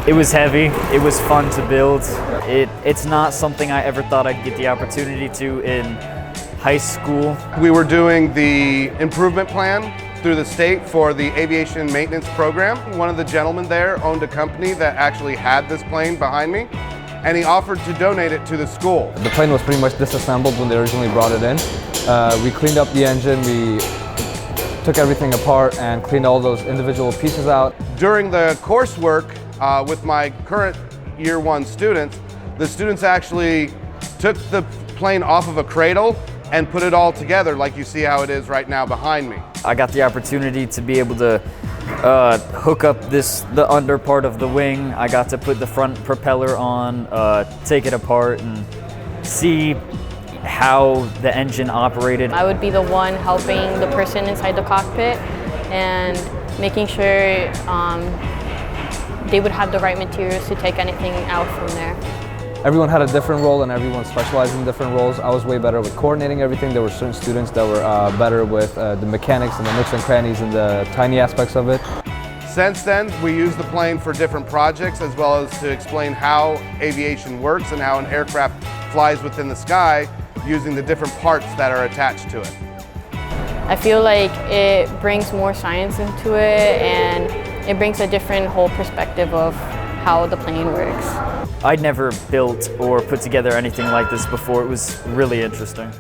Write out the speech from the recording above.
It was heavy, it was fun to build. It's not something I ever thought I'd get the opportunity to in high school. We were doing the improvement plan through the state for the aviation maintenance program. One of the gentlemen there owned a company that actually had this plane behind me, and he offered to donate it to the school. The plane was pretty much disassembled when they originally brought it in. We cleaned up the engine, we took everything apart and cleaned all those individual pieces out. During the coursework with my current year 1 students, the students actually took the plane off of a cradle and put it all together like you see how it is right now behind me. I got the opportunity to be able to hook up the under part of the wing. I got to put the front propeller on, take it apart and see how the engine operated. I would be the one helping the person inside the cockpit and making sure they would have the right materials to take anything out from there. Everyone had a different role and everyone specialized in different roles. I was way better with coordinating everything. There were certain students that were better with the mechanics and the nooks and crannies and the tiny aspects of it. Since then, we use the plane for different projects as well as to explain how aviation works and how an aircraft flies within the sky using the different parts that are attached to it. I feel like it brings more science into it and it brings a different whole perspective of how the plane works. I'd never built or put together anything like this before. It was really interesting.